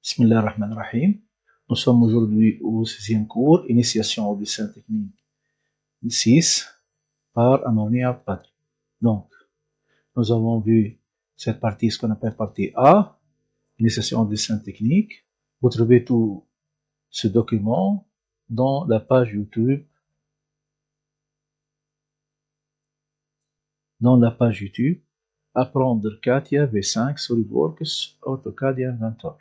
Bismillah ar-Rahman ar-Rahim. Nous sommes aujourd'hui au 6e cours, Initiation au dessin technique 6, par Amaury Abad. Donc, nous avons vu cette partie, ce qu'on appelle partie A, Initiation au dessin technique. Vous trouvez tout ce document dans la page YouTube. Apprendre CATIA V5 SolidWorks AutoCAD et Inventor.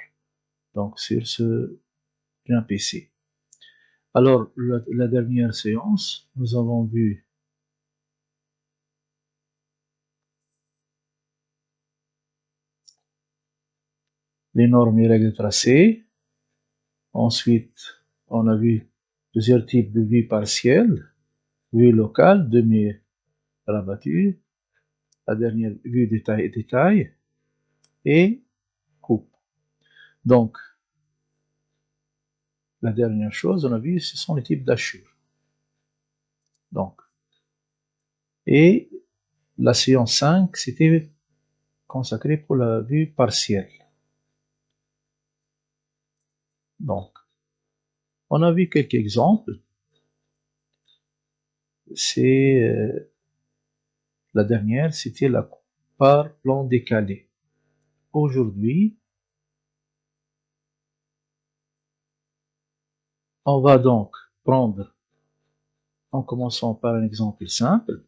Donc, sur ce bien PC. Alors, la dernière séance, nous avons vu les normes et règles tracées. Ensuite, on a vu plusieurs types de vue partielle, vue locale, demi-rabattue, la dernière vue détail et coupe. Donc, la dernière chose, on a vu, ce sont les types d'hachures. Donc, et la séance 5, c'était consacré pour la vue partielle. Donc, on a vu quelques exemples. C'est la dernière, c'était la coupe par plan décalé. Aujourd'hui, on va donc prendre, en commençant par un exemple simple.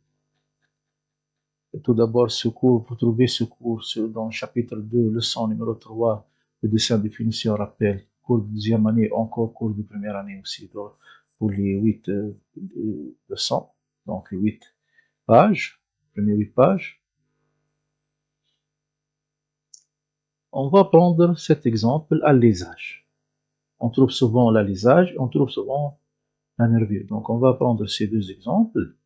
Tout d'abord, ce cours, vous trouvez ce cours dans le chapitre 2, leçon numéro 3, le dessin de définition rappel, cours de deuxième année, encore cours de première année aussi, pour les 8 leçons, donc les 8 pages, premières 8 pages. On va prendre cet exemple, alésage. On trouve souvent l'alésage, on trouve souvent un nervure. Donc on va prendre ces deux exemples,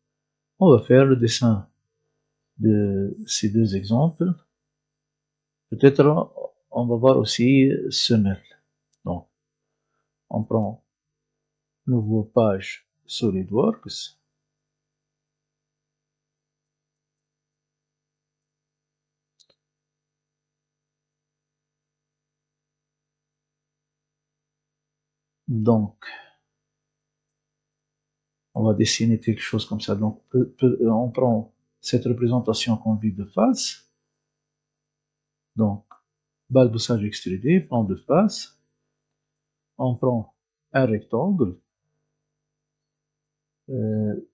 on va faire le dessin de ces deux exemples. Peut-être on va voir aussi semelle. Donc on prend nouveau page SolidWorks. Donc on va dessiner quelque chose comme ça. Donc on prend cette représentation qu'on vit de face. Donc balboussage extrudé, plan de face. On prend un rectangle.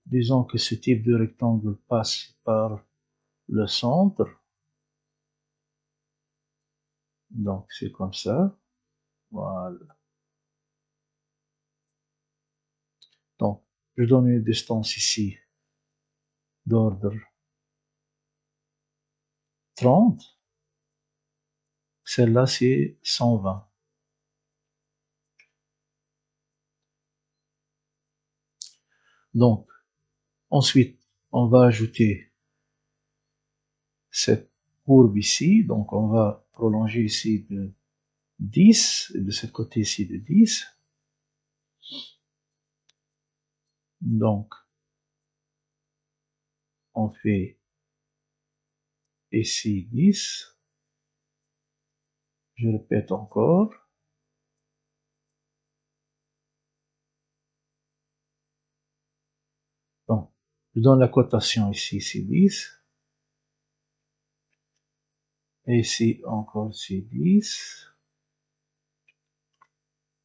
Disons que ce type de rectangle passe par le centre. Donc c'est comme ça. Voilà. Donc je donne une distance ici d'ordre 30. Celle-là c'est 120. Donc ensuite on va ajouter cette courbe ici. Donc on va prolonger ici de 10 et de ce côté ici de 10. Donc on fait ici 10. Je répète encore. Donc je donne la cotation ici, c'est 10. Et ici encore c'est 10.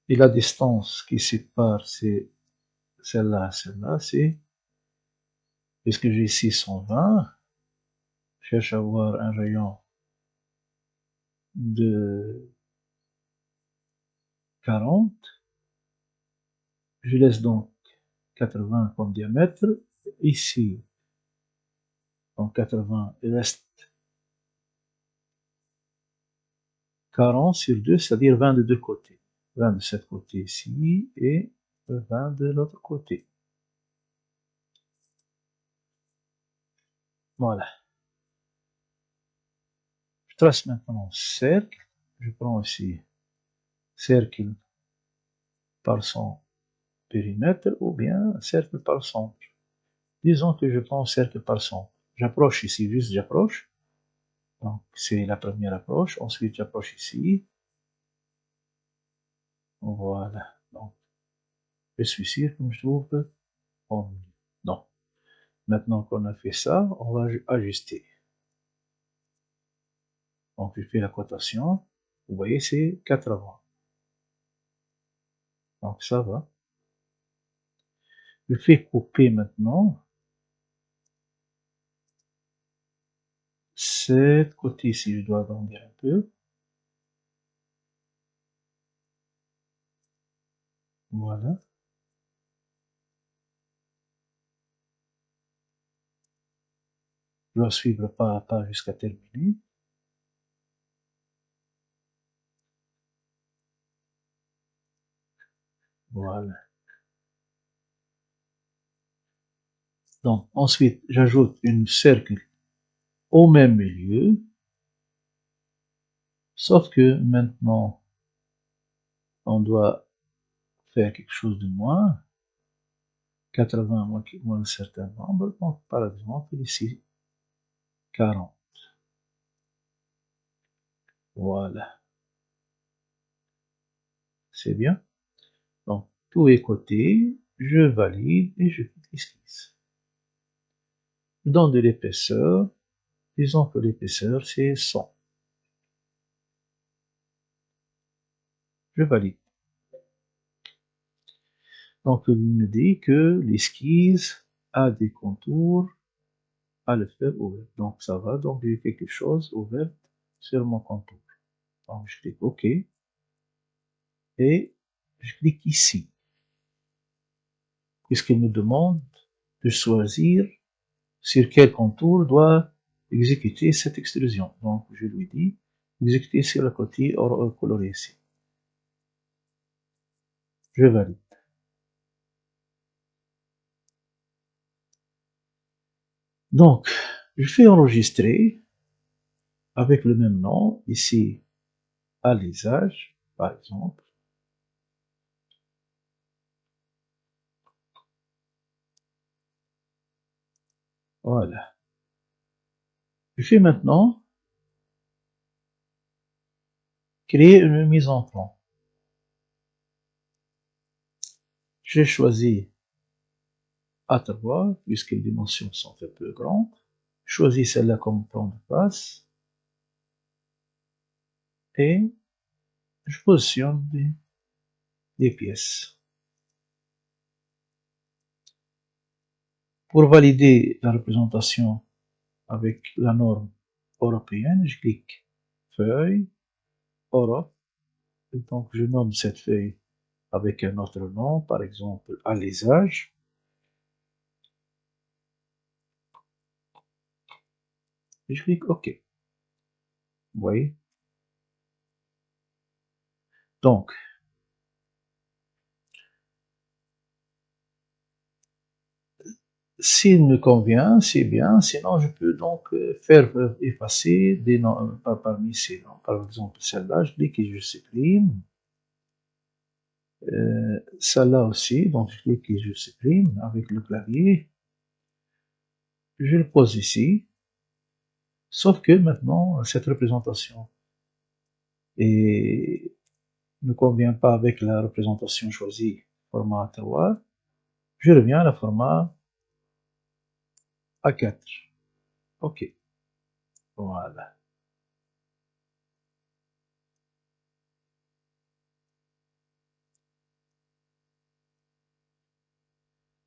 Et la distance qui sépare c'est celle-là, c'est, puisque j'ai ici 120, je cherche à avoir un rayon de 40. Je laisse donc 80 comme diamètre. Ici, donc 80, il reste 40 sur 2, c'est-à-dire 20 de deux côtés. 20 de ce côté ici et 20 de l'autre côté. Voilà. Je trace maintenant un cercle. Je prends ici cercle par son périmètre ou bien cercle par centre. Disons que je prends cercle par centre. J'approche ici, juste j'approche. Donc c'est la première approche. Ensuite j'approche ici. Voilà. Donc, je suis sûr que je trouve au milieu. Donc, maintenant qu'on a fait ça, on va ajuster. Donc, je fais la cotation. Vous voyez, c'est 80. Donc, ça va. Je fais couper maintenant. Cette côté ici, je dois agrandir un peu. Voilà. Je dois suivre pas à pas jusqu'à terminer. Voilà. Donc, ensuite, j'ajoute une cercle au même milieu. Sauf que maintenant, on doit faire quelque chose de moins. 80 moins un certain nombre. Donc, par exemple, ici, 40. Voilà. C'est bien. Donc, tous les côtés, je valide et je fais l'esquisse. Je donne de l'épaisseur. Disons que l'épaisseur, c'est 100. Je valide. Donc, il me dit que l'esquisse a des contours à le faire ouvert. Donc, ça va. Donc, j'ai quelque chose ouvert sur mon contour. Donc, je clique OK. Et je clique ici. Puisqu'il me demande de choisir sur quel contour doit exécuter cette extrusion. Donc, je lui dis exécuter sur le côté coloré ici. Je valide. Donc, je fais enregistrer avec le même nom, ici, alésage, par exemple. Voilà. Je fais maintenant créer une mise en plan. J'ai choisi à 3, puisque les dimensions sont un peu grandes. Je choisis celle-là comme plan de face. Et je positionne des pièces. Pour valider la représentation avec la norme européenne, je clique Feuille, Europe, et donc je nomme cette feuille avec un autre nom, par exemple alésage. Et je clique OK. Vous voyez? Donc, s'il me convient, c'est bien, sinon je peux donc faire effacer des noms parmi ces noms. Par exemple, celle-là, je clique et je supprime. Celle-là aussi, donc je clique et je supprime avec le clavier. Je le pose ici. Sauf que maintenant, cette représentation ne convient pas avec la représentation choisie, format A3. Je reviens à la format A4. OK. Voilà.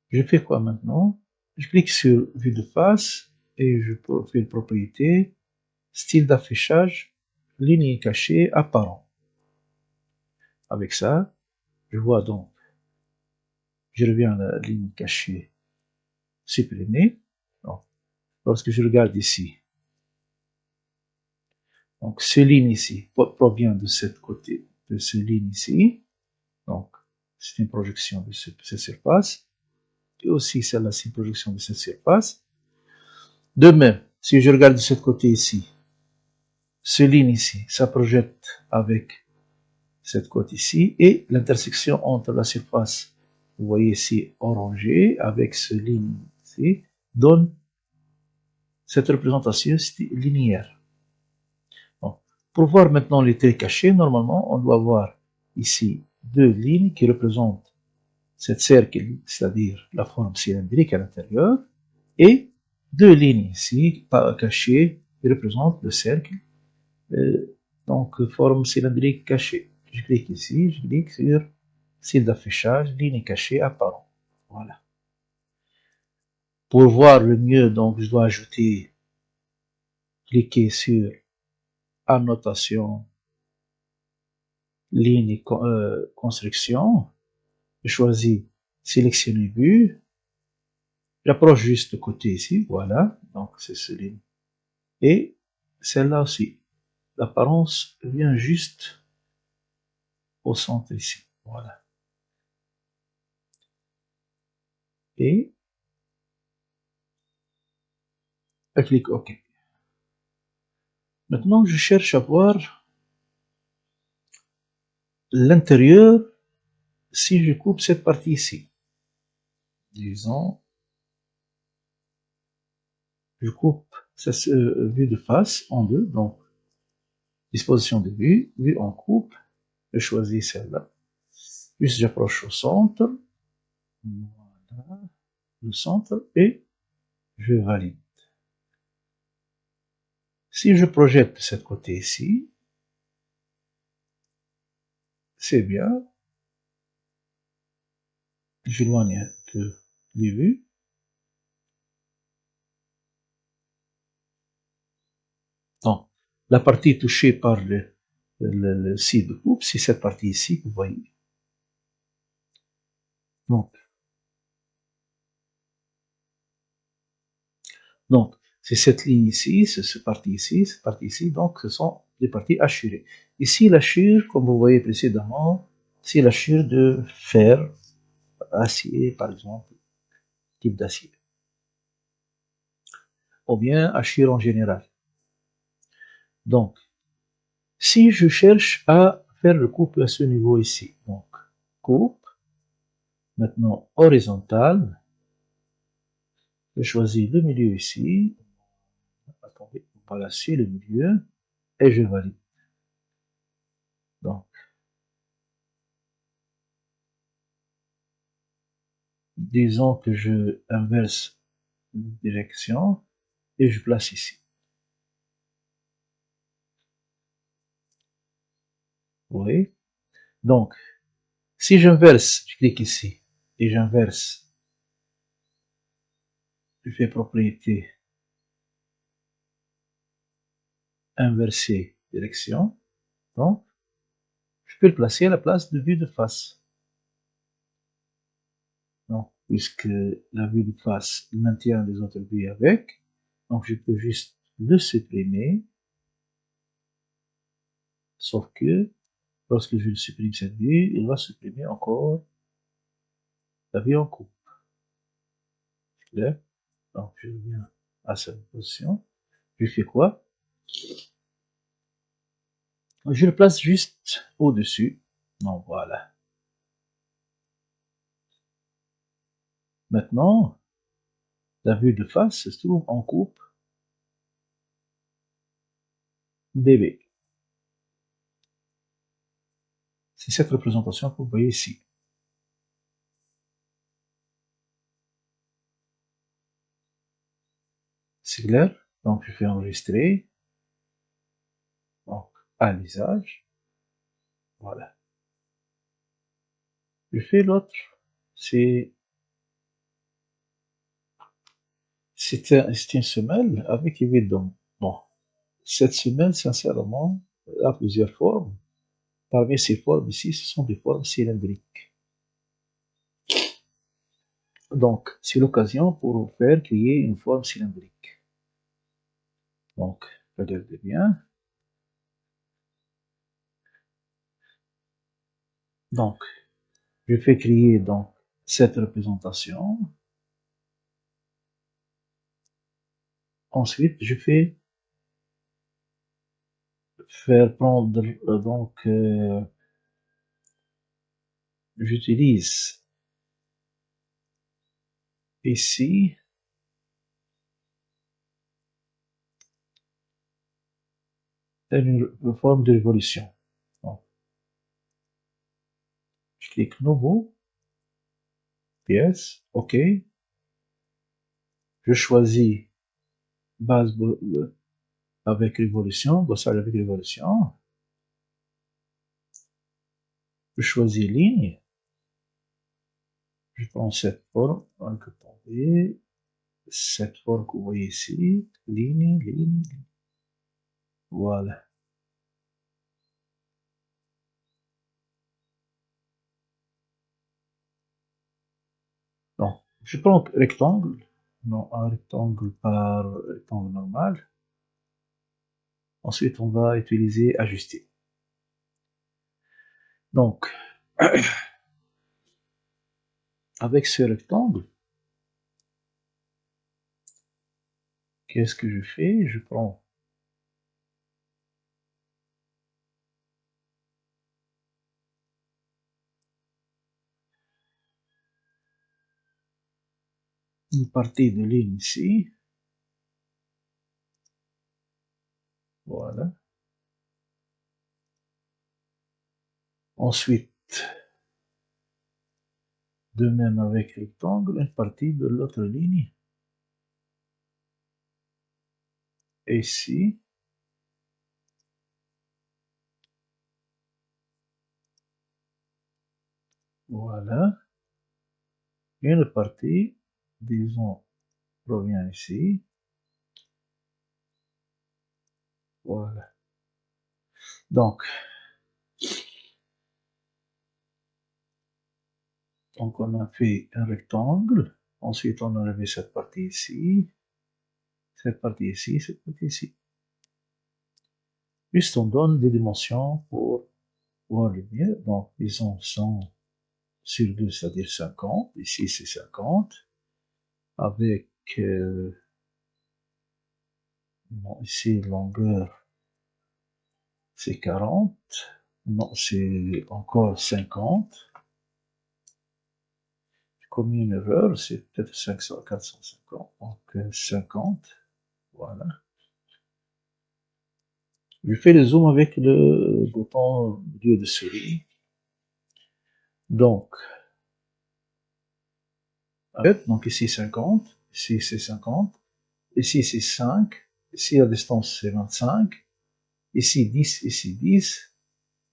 Je fais quoi maintenant? Je clique sur vue de face et je fais propriété, style d'affichage, ligne cachée, apparent. Avec ça, je vois donc, je reviens à la ligne cachée supprimée. Donc, lorsque je regarde ici, donc cette ligne ici provient de cette côté, de cette ligne ici. Donc, c'est une projection de cette surface. Et aussi celle-là, c'est une projection de cette surface. De même, si je regarde de ce côté ici, cette ligne ici, ça projette avec cette côte ici, et l'intersection entre la surface, vous voyez ici, orangée, avec cette ligne ici, donne cette représentation linéaire. Bon. Pour voir maintenant les traits cachés, normalement, on doit voir ici deux lignes qui représentent cette cercle, c'est-à-dire la forme cylindrique à l'intérieur, et deux lignes ici cachées qui représentent le cercle, donc forme cylindrique cachée. Je clique ici, je clique sur style d'affichage, ligne cachée apparent. Voilà. Pour voir le mieux, donc je dois ajouter, cliquer sur annotation, ligne construction, je choisis sélectionner vue, j'approche juste le côté ici, voilà, donc c'est ce ligne. Et celle-là aussi, l'apparence vient juste au centre ici, voilà. Et je clique OK. Maintenant, je cherche à voir l'intérieur si je coupe cette partie ici. Disons, je coupe cette vue de face en deux, donc disposition de vue, vue en coupe, je choisis celle-là. Juste j'approche au centre, voilà, le centre, et je valide. Si je projette de ce côté ici, c'est bien. J'éloigne un peu les vues. Donc, la partie touchée par le site de coupe, c'est cette partie ici que vous voyez. Donc, c'est cette ligne ici, c'est cette partie ici, donc ce sont les parties hachurées. Ici, l'hachure, comme vous voyez précédemment, c'est l'hachure de fer, acier par exemple, type d'acier, ou bien hachure en général. Donc, si je cherche à faire le coupe à ce niveau ici, donc coupe, maintenant horizontale, je choisis le milieu ici, attendez, voilà, c'est le milieu, et je valide. Donc, disons que je inverse la direction, et je place ici. Vous voyez? Donc, si j'inverse, je clique ici, et j'inverse, je fais propriété, inverser direction, donc, je peux le placer à la place de vue de face. Donc, puisque la vue de face maintient les autres vues avec, donc je peux juste le supprimer, sauf que, lorsque je supprime cette vue, il va supprimer encore la vue en coupe. Là, donc je reviens à cette position. Je fais quoi? Je le place juste au-dessus. Donc voilà. Maintenant, la vue de face se trouve en coupe DB. C'est cette représentation que vous voyez ici. C'est clair? Donc je fais enregistrer. Donc, à l'usage. Voilà. Je fais l'autre. C'est une semelle avec évidemment. Bon, cette semelle, sincèrement, a plusieurs formes. Parmi ces formes ici, ce sont des formes cylindriques. Donc, c'est l'occasion pour vous faire créer une forme cylindrique. Donc, regardez bien. Donc, je fais créer donc cette représentation. Ensuite, je fais faire prendre donc j'utilise ici une forme de révolution. Donc, Je clique nouveau, pièce, OK. Je choisis base avec révolution, bossage avec révolution. Je choisis ligne. Je prends cette forme, cette forme que vous voyez ici, ligne, ligne. Voilà. Donc, je prends rectangle, non un rectangle par rectangle normal. Ensuite, on va utiliser ajuster. Donc, avec ce rectangle, qu'est-ce que je fais? Je prends une partie de ligne ici. Voilà. Ensuite, de même avec rectangle, une partie de l'autre ligne. Et ici. Voilà. Une partie, disons, provient ici. Voilà. Donc, on a fait un rectangle. Ensuite, on a enlevé cette partie ici. Cette partie ici, cette partie ici. Juste, on donne des dimensions pour voir le mieux. Donc, disons 100 sur 2, c'est-à-dire 50. Ici, c'est 50. Avec, bon, ici, longueur, c'est 40. Non, c'est encore 50. J'ai commis une erreur, c'est peut-être 500, 450. Donc, 50. Voilà. Je fais le zoom avec le bouton milieu de souris. Donc, donc ici 50, ici c'est 50, ici c'est 5, ici la distance c'est 25, ici 10, ici 10,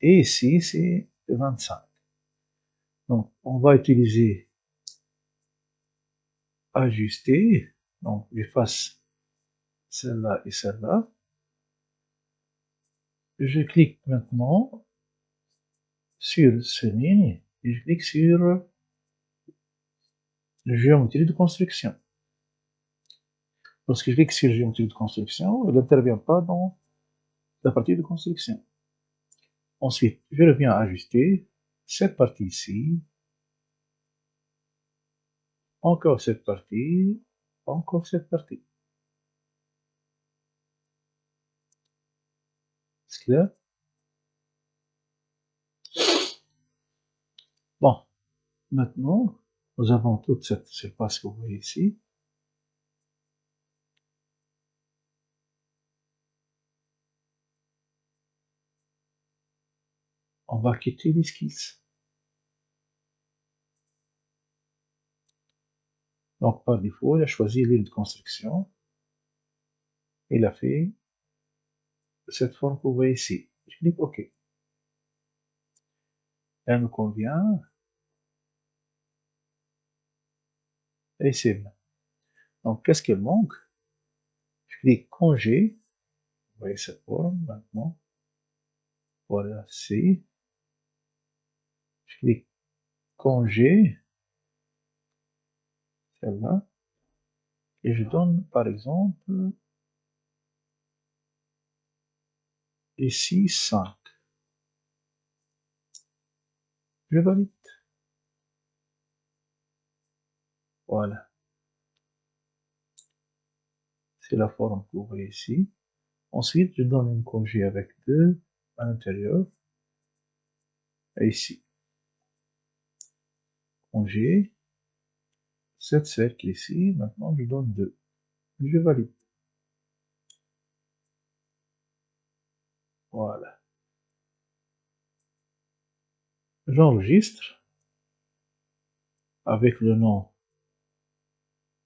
et ici c'est 25. Donc, on va utiliser ajuster. Donc, j'efface celle-là et celle-là. Je clique maintenant sur ces lignes et je clique sur la géométrie de construction. Lorsque je clique sur géométrie de construction, elle n'intervient pas dans la partie de construction. Ensuite, je reviens à ajuster cette partie ici, encore cette partie, encore cette partie. C'est clair? Bon, maintenant, nous avons toute cette surface que vous voyez ici. On va quitter l'esquisse. Donc, par défaut, il a choisi l'île de construction. Il a fait cette forme que vous voyez ici. Je clique OK. Elle me convient. Et c'est bien. Donc, qu'est-ce qu'elle manque? Je clique congé. Vous voyez cette forme maintenant. Voilà, c'est. Je clique congé. Celle-là. Et je donne, par exemple, ici 5. Je valide. Voilà. C'est la forme que vous voyez ici. Ensuite, je donne un congé avec 2 à l'intérieur. Et ici. Congé. Cette cercle ici. Maintenant, je donne 2. Je valide. Voilà. J'enregistre. avec le nom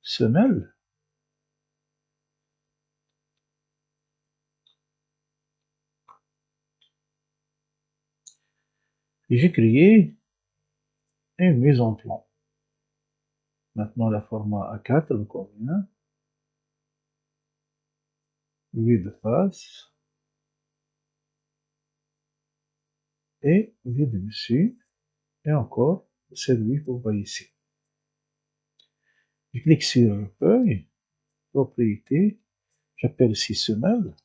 semelle. Et j'ai créé une mise en plan. Maintenant, le format A4 me convient. Vue de face. Et vue de dessus. Et encore, cette vue que vous voyez ici. Je clique sur feuille, propriété, j'appelle ici semelle,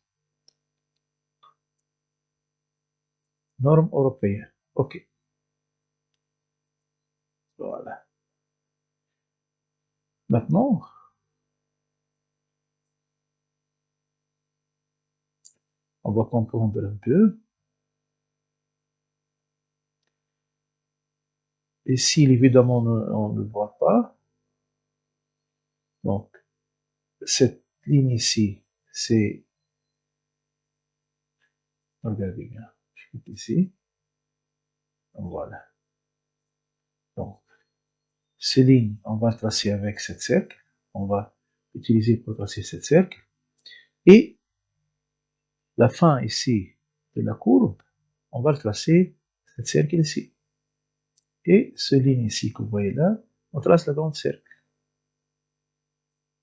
norme européenne. OK. Voilà. Maintenant, on va comprendre un peu. Ici, évidemment, on ne voit pas. Donc, cette ligne ici, c'est, regardez bien, je clique ici. Voilà. Donc, ces lignes, on va tracer avec cette cercle. On va utiliser pour tracer cette cercle. Et la fin ici de la courbe, on va le tracer cette cercle ici. Et ce ligne ici que vous voyez là, on trace la grande cercle.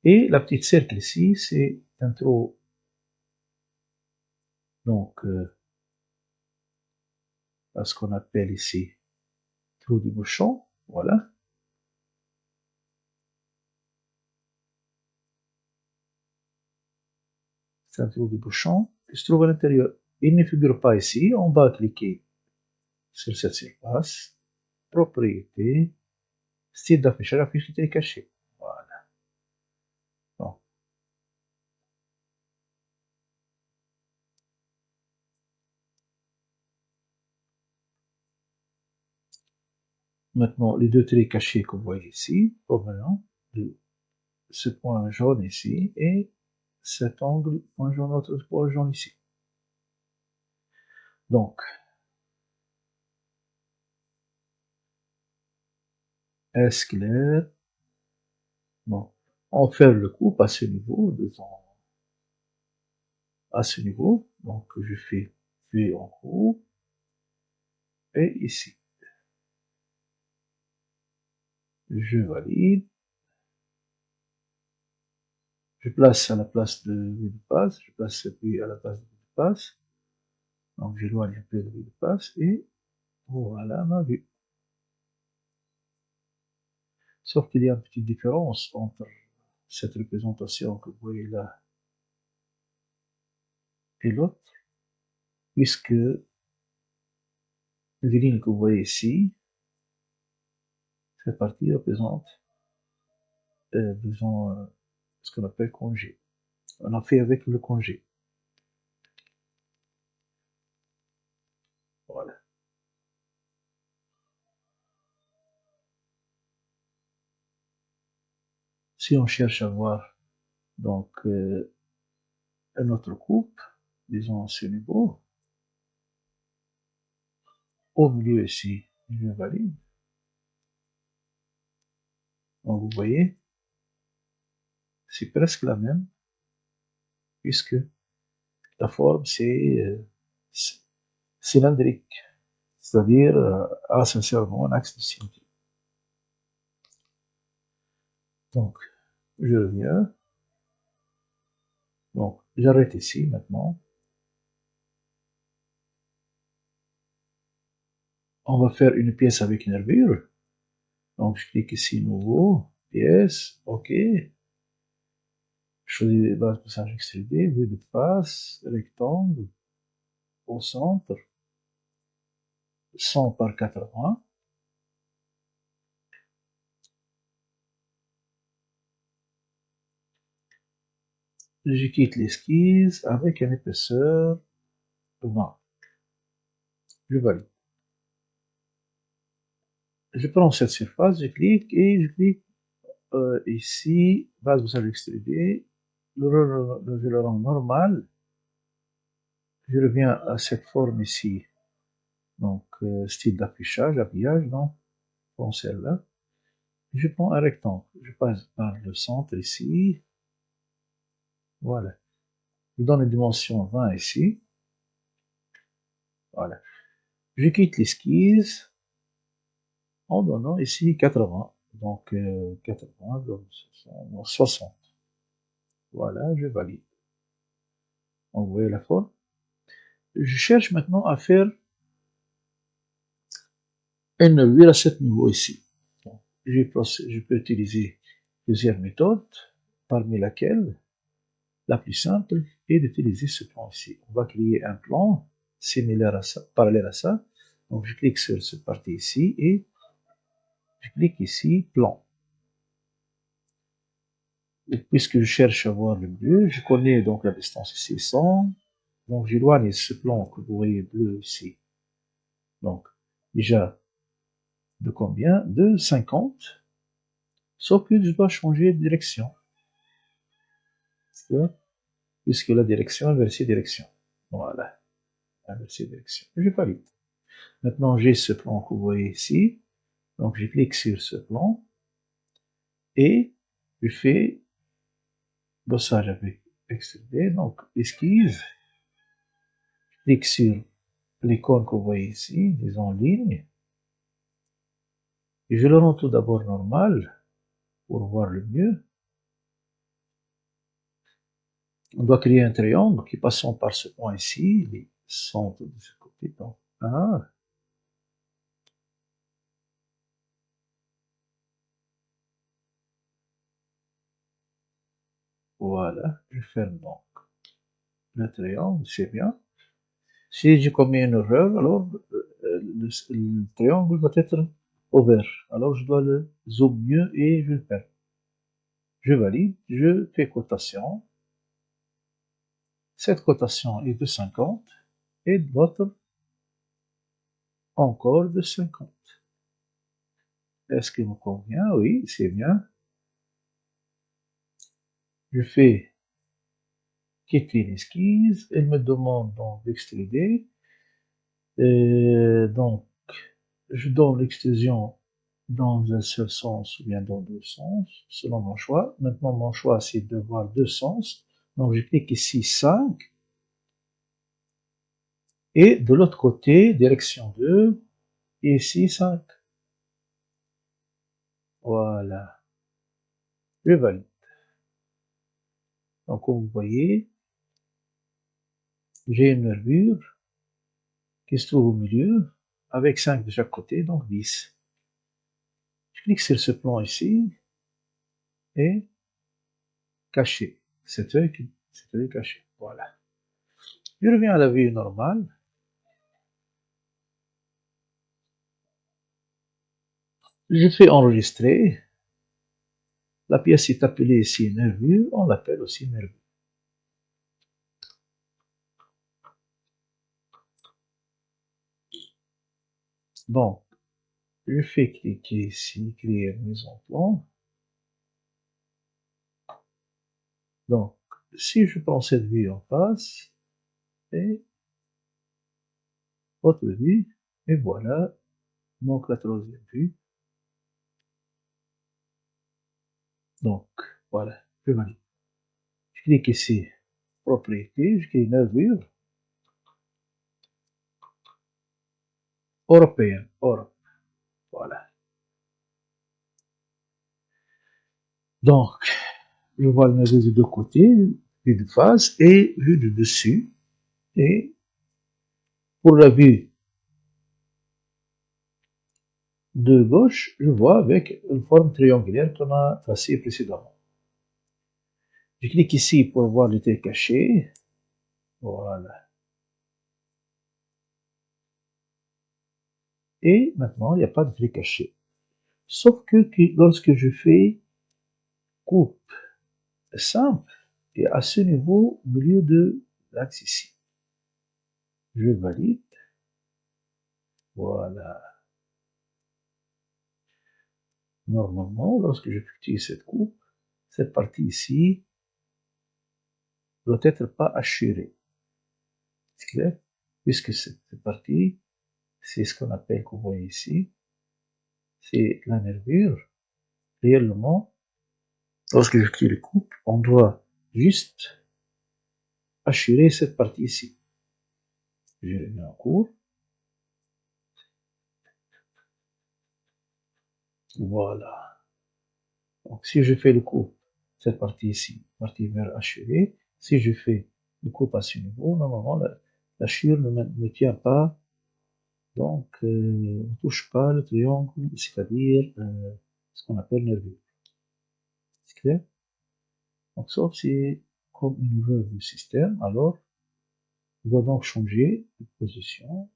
Et la petite cercle ici, c'est un trou. Donc, ce qu'on appelle ici trou du bouchon. Voilà. C'est un trou du bouchon qui se trouve à l'intérieur. Il ne figure pas ici. On va cliquer sur cette surface. Propriété. Style d'affichage, affiché caché. Voilà. Bon. Maintenant, les deux traits cachés que vous voyez ici, provenant de ce point jaune ici et cet angle point jaune, autre point jaune ici. Donc, S clair. Bon, on fait le coupe à ce niveau, à ce niveau. Donc, je fais V en haut et ici. Je valide. Je place à la place de V de passe. Je place cette V à la place de V de passe. Donc, j'éloigne un peu de V de passe et voilà ma vue. Sauf qu'il y a une petite différence entre cette représentation que vous voyez là et l'autre, puisque les lignes que vous voyez ici, cette partie représente, disons, ce qu'on appelle congé. On a fait avec le congé. Voilà. Si on cherche à voir donc un autre coupe, disons ce niveau, au milieu ici, je valide. Donc vous voyez, c'est presque la même, puisque la forme c'est cylindrique, c'est-à-dire sincèrement un axe de symétrie. Donc, je reviens. Donc, j'arrête ici maintenant. On va faire une pièce avec nervure. Donc, je clique ici, nouveau, pièce, OK. Je choisis les bases passage extrudé, vue de face, rectangle, au centre, 100 par 80. Je quitte l'esquisse avec une épaisseur 20. Je valide. Je prends cette surface, je clique et je clique ici, base passage extrudé, le rang normal. Je reviens à cette forme ici, donc style d'affichage, habillage, donc, prends celle-là. je prends un rectangle. Je passe par le centre ici. Voilà. Je donne une dimension 20 ici. Voilà. Je quitte l'esquisse en donnant ici 80. Donc 80, donc 60. Voilà, je valide. Donc vous voyez la forme. Je cherche maintenant à faire une nervure à ce niveau ici. Donc, je peux utiliser plusieurs méthodes, parmi laquelle la plus simple est d'utiliser ce plan ici. On va créer un plan similaire à ça, parallèle à ça. Donc je clique sur cette partie ici et je clique ici plan. Et puisque je cherche à voir le bleu, je connais donc la distance ici 100. Donc j'éloigne ce plan que vous voyez bleu ici. Donc déjà de combien? De 50. Sauf que je dois changer de direction. Puisque la direction inversée direction. Voilà. Inversée direction. Je valide. Maintenant j'ai ce plan que vous voyez ici. Donc je clique sur ce plan et je fais bossage avec extruder. Donc esquisse. Je clique sur l'icône que vous voyez ici, disons ligne. Et je le rends tout d'abord normal pour voir le mieux. On doit créer un triangle qui passant par ce point ici, les centres de ce côté. Donc, voilà, je ferme donc le triangle, c'est bien. Si je commets une erreur, alors le triangle doit être ouvert. Alors je dois le zoom mieux et je le ferme. Je valide, je fais cotation. Cette cotation est de 50 et l'autre encore de 50. Est-ce qu'il me convient? Oui, c'est bien. Je fais quitter l'esquisse. Elle me demande donc d'extruder. Donc, je donne l'extrusion dans un seul sens ou bien dans deux sens, selon mon choix. Maintenant, mon choix, c'est de voir deux sens. Donc, je clique ici 5. Et de l'autre côté, direction 2. Et ici 5. Voilà. Je valide. Donc, comme vous voyez, j'ai une nervure qui se trouve au milieu, avec 5 de chaque côté, donc 10. Je clique sur ce plan ici, et caché. Cet œil caché. Voilà. Je reviens à la vue normale. Je fais enregistrer. La pièce est appelée ici nervure, on l'appelle aussi nervure. Bon, je fais cliquer ici, créer mise en plan. Donc, si je prends cette vue en face, et autre vue, et voilà, donc la troisième vue. Donc, voilà, je valide. Je clique ici, propriété, je crée nervure européenne, Europe. Voilà. Donc, je vois le nervure de deux côtés, vue de face et vue de dessus. Et pour la vue de gauche, je vois avec une forme triangulaire qu'on a tracée précédemment. Je clique ici pour voir le trait caché. Voilà. Et maintenant, il n'y a pas de trait caché. Sauf que lorsque je fais coupe simple, et à ce niveau, au milieu de l'axe ici, je valide. Voilà. Normalement, lorsque j'effectue cette coupe, cette partie ici doit être pas hachurée. C'est clair? Puisque cette partie, c'est ce qu'on appelle, que vous voyez ici, c'est la nervure. réellement, lorsque je crée le coupe, on doit juste assurer cette partie ici. Je remets en cours. Voilà. Donc, si je fais le coupe, cette partie ici, partie vers assurée, si je fais le coupe à ce niveau, normalement, la chure ne tient pas. Donc, on ne touche pas le triangle, c'est-à-dire ce qu'on appelle nervure. C'est clair? Donc, sauf si, comme une erreur du système, alors, on doit donc changer de position.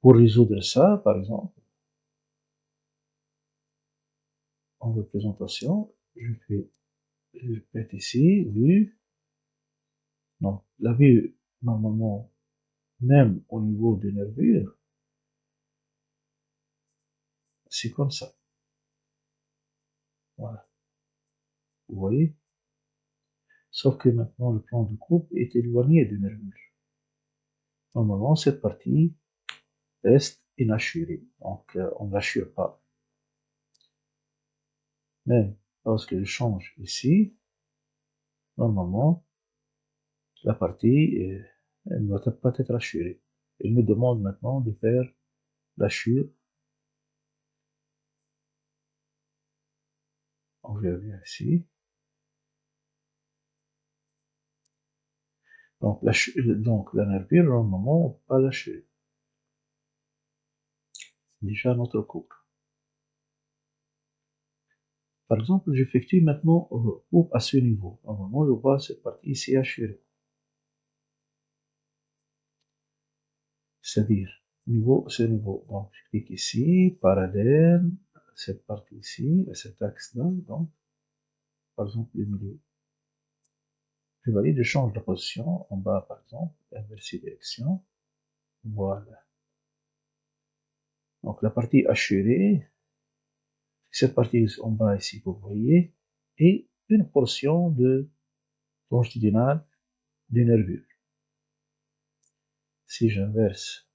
Pour résoudre ça, par exemple, en représentation, je vais ici, vue. Non, la vue, normalement, même au niveau des nervures, c'est comme ça. Voilà. Vous voyez? Sauf que maintenant, le plan de coupe est éloigné des nervures. Normalement, cette partie reste inachurée. Donc, on ne l'assure pas. Mais, lorsque je change ici, normalement, la partie elle ne doit pas être assurée. Il me demande maintenant de faire l'assure. On revient ici. Donc, la nervure, normalement, on peut pas lâcher. Déjà notre coupe. Par exemple, j'effectue maintenant coupe à ce niveau. Normalement, je vois cette partie ici assurée. C'est-à-dire, ce niveau. Donc, je clique ici, parallèle, cette partie ici, et cet axe-là, donc, par exemple, le milieu. Je valide, je change de position, en bas, par exemple, inverser direction. Voilà. Donc, la partie assurée, cette partie en bas ici, vous voyez, et une portion de longitudinale des nervures. Si j'inverse,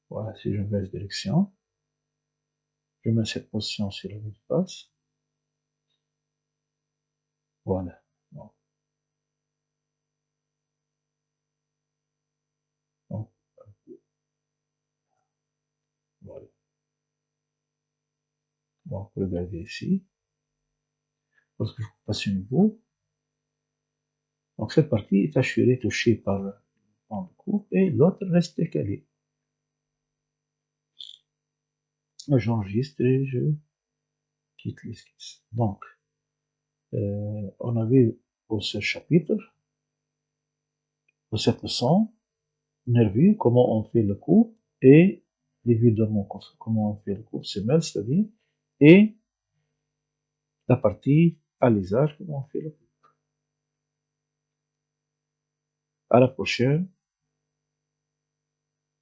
voilà, si j'inverse direction, je mets cette position sur la vue de face. Voilà. Donc, voilà. Donc, regardez ici. Lorsque je passe une niveau, donc cette partie est assurée, touchée par le plan de coupe, et l'autre reste décalé. J'enregistre et je quitte l'esquisse. Donc, on a vu pour ce chapitre, pour cette leçon, nerveux, comment on fait le coupe, et évidemment comment on fait le coupe semelle, c'est-à-dire, et la partie alisage, comment on fait le coupe. À la prochaine.